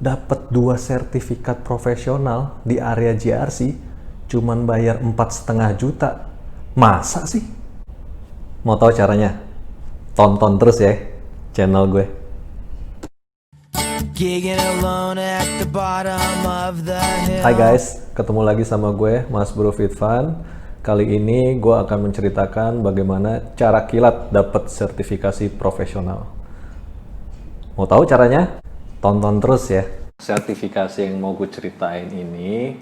dapat 2 sertifikat profesional di area GRC cuman bayar 4,5 juta. Masa sih? Mau tahu caranya? Tonton terus ya channel gue. Hai guys, ketemu lagi sama gue, Mas Bro Fitvan. Kali ini gue akan menceritakan bagaimana cara kilat dapat sertifikasi profesional. Mau tahu caranya? Tonton terus ya. Sertifikasi yang mau gue ceritain ini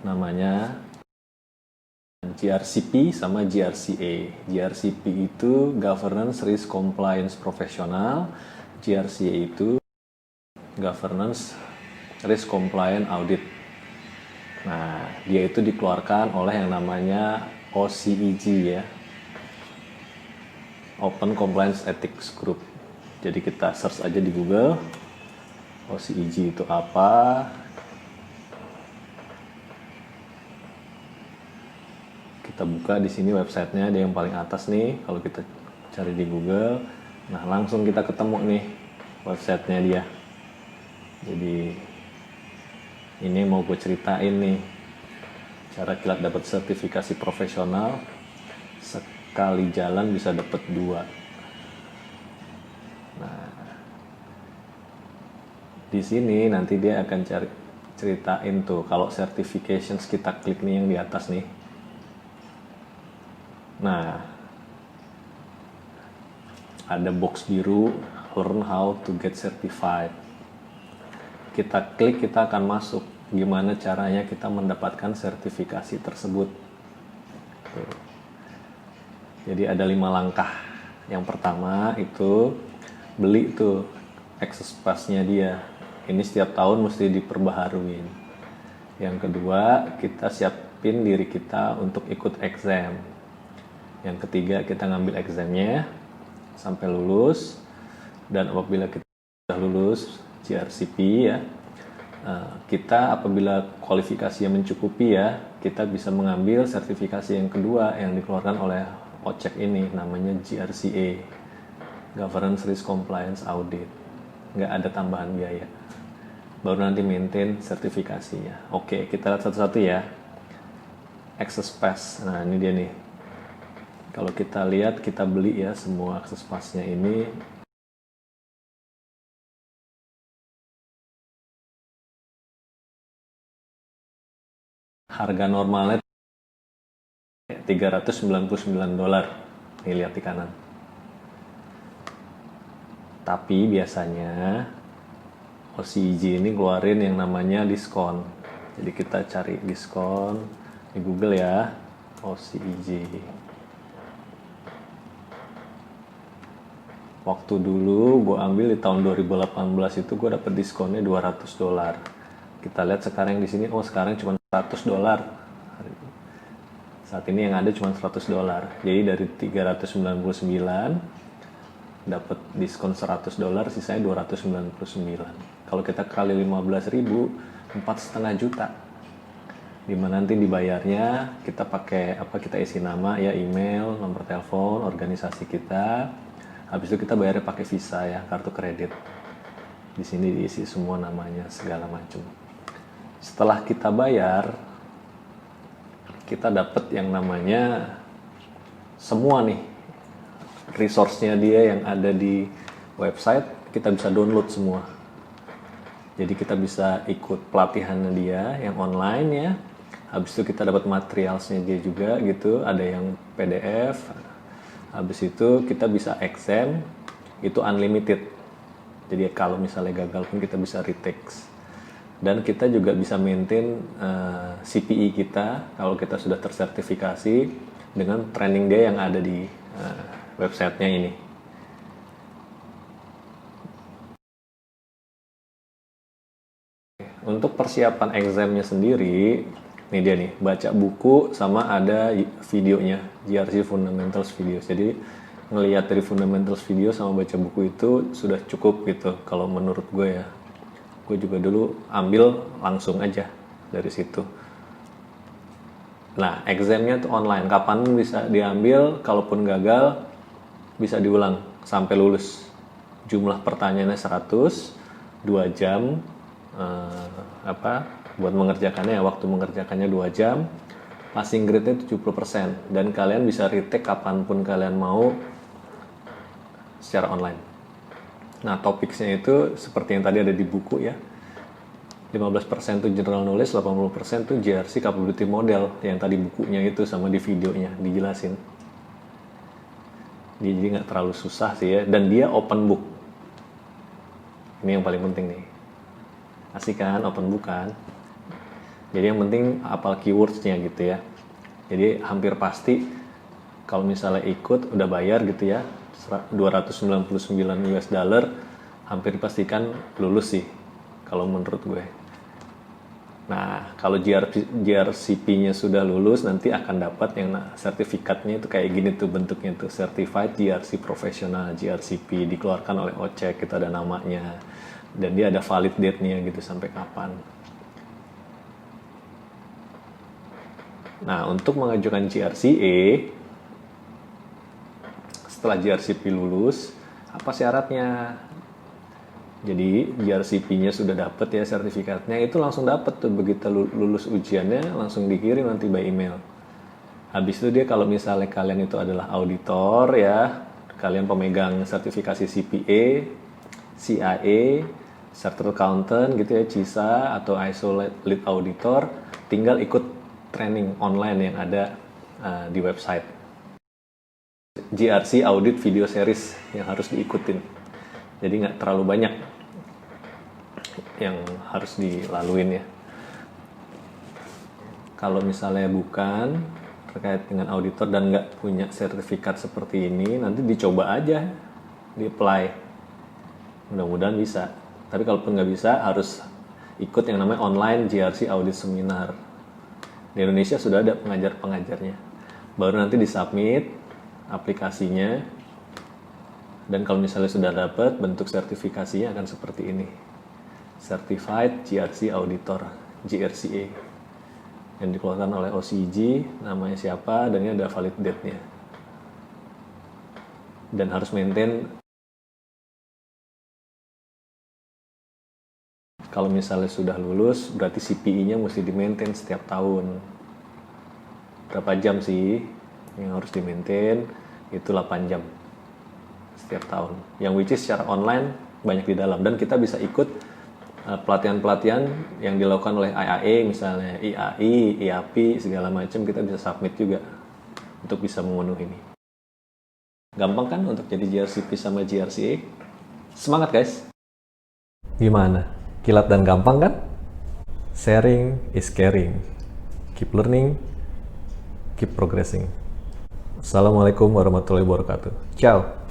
namanya GRCP sama GRCA. GRCP itu Governance Risk Compliance Professional, GRCA itu Governance Risk Compliance Audit. Nah, dia itu dikeluarkan oleh yang namanya OCEG ya, Open Compliance Ethics Group. Jadi kita search aja di Google, OCEG itu apa. Kita buka di sini websitenya, dia yang paling atas nih. Kalau kita cari di Google, nah langsung kita ketemu nih websitenya dia. Jadi ini mau gue ceritain nih cara kilat dapat sertifikasi profesional, sekali jalan bisa dapat 2. Nah, di sini nanti dia akan ceritain tuh kalau certifications kita klik nih yang di atas nih. Nah, ada box biru, learn how to get certified. Kita klik, kita akan masuk. Gimana caranya kita mendapatkan sertifikasi tersebut. Tuh. Jadi ada 5 langkah. Yang pertama itu beli tuh access pass-nya dia. Ini setiap tahun mesti diperbaharuin. Yang kedua, kita siapin diri kita untuk ikut exam. Yang ketiga, kita ngambil examnya sampai lulus. Dan apabila kita sudah lulus GRCP ya, kita apabila kualifikasinya mencukupi ya, kita bisa mengambil sertifikasi yang kedua yang dikeluarkan oleh OCEC ini, namanya GRCA, Governance Risk Compliance Audit. Nggak ada tambahan biaya, baru nanti maintain sertifikasinya. Oke, kita lihat satu-satu ya. Access pass, nah ini dia nih. Kalau kita lihat, kita beli ya semua access pass-nya ini. Harga normalnya $399. Nih lihat di kanan. Tapi biasanya OCEG ini keluarin yang namanya diskon. Jadi kita cari diskon di Google ya, OCEG. Waktu dulu gue ambil di tahun 2018 itu gue dapet diskonnya $200. Kita lihat sekarang di sini, oh sekarang cuma $100. Saat ini yang ada cuma $100. Jadi dari 399 dapat diskon $100, sisanya 299. Kalau kita kali 15.000, 4,5 juta. Dimana nanti dibayarnya kita pakai apa, kita isi nama ya, email, nomor telepon, organisasi kita. Habis itu kita bayarnya pakai Visa ya, kartu kredit. Di sini diisi semua namanya segala macam. Setelah kita bayar, kita dapat yang namanya semua nih resource-nya dia yang ada di website, kita bisa download semua. Jadi kita bisa ikut pelatihannya dia yang online ya. Habis itu kita dapat materialsnya dia juga gitu, ada yang PDF. Habis itu kita bisa exam, itu unlimited. Jadi kalau misalnya gagal pun kita bisa retake. Dan kita juga bisa maintain CPE kita kalau kita sudah tersertifikasi dengan training day yang ada di websitenya ini. Untuk persiapan examnya sendiri, ini dia nih, baca buku sama ada videonya, GRC Fundamentals Video. Jadi ngelihat dari Fundamentals Video sama baca buku itu sudah cukup gitu kalau menurut gue ya. Gue juga dulu ambil langsung aja dari situ. Nah, examnya tuh online, kapan bisa diambil, kalaupun gagal bisa diulang sampai lulus. Jumlah pertanyaannya 100, 2 jam, buat mengerjakannya, waktu mengerjakannya 2 jam, passing grade-nya 70%, dan kalian bisa retake kapanpun kalian mau secara online. Nah, topiknya itu seperti yang tadi ada di buku ya. 15% itu general knowledge, 80% itu GRC capability model yang tadi bukunya itu sama di videonya dijelasin. Jadi nggak terlalu susah sih ya, dan dia open book. Ini yang paling penting nih. Asik kan, open book kan? Jadi yang penting hafal keywords-nya gitu ya. Jadi hampir pasti kalau misalnya ikut udah bayar gitu ya, 299 US dollar, hampir pastikan lulus sih kalau menurut gue. Nah, kalau GRCP-nya sudah lulus, nanti akan dapat yang sertifikatnya itu kayak gini tuh bentuknya tuh, Certified GRC Professional, GRCP, dikeluarkan oleh OCEC, itu ada namanya, dan dia ada valid date-nya gitu sampai kapan. Nah, untuk mengajukan GRCA, setelah GRCP lulus, apa syaratnya? Jadi GRCP-nya sudah dapat ya sertifikatnya, itu langsung dapat tuh begitu lulus ujiannya, langsung dikirim nanti by email. Habis itu dia kalau misalnya kalian itu adalah auditor ya, kalian pemegang sertifikasi CPA, CIA, Chartered Accountant gitu ya, CISA atau ISO Lead Auditor, tinggal ikut training online yang ada di website. GRC Audit Video Series yang harus diikutin. Jadi nggak terlalu banyak yang harus dilaluin ya. Kalau misalnya bukan terkait dengan auditor dan nggak punya sertifikat seperti ini, nanti dicoba aja, di-apply. Mudah-mudahan bisa. Tapi kalaupun nggak bisa, harus ikut yang namanya online GRC Audit Seminar. Di Indonesia sudah ada pengajar-pengajarnya. Baru nanti disubmit aplikasinya. Dan kalau misalnya sudah dapat, bentuk sertifikasinya akan seperti ini. Certified GRC Auditor, GRCA. Yang dikeluarkan oleh OCG, namanya siapa, dan ini ada valid date-nya. Dan harus maintain, kalau misalnya sudah lulus, berarti CPI-nya mesti di-maintain setiap tahun. Berapa jam sih yang harus di-maintain? Itu 8 jam setiap tahun. Yang which is secara online banyak di dalam. Dan kita bisa ikut pelatihan-pelatihan yang dilakukan oleh IAE, misalnya IAI, IAPI, segala macam, kita bisa submit juga untuk bisa memenuhi ini. Gampang kan untuk jadi GRCP sama GRCA? Semangat guys! Gimana? Kilat dan gampang kan? Sharing is caring. Keep learning, keep progressing. Assalamualaikum warahmatullahi wabarakatuh. Ciao!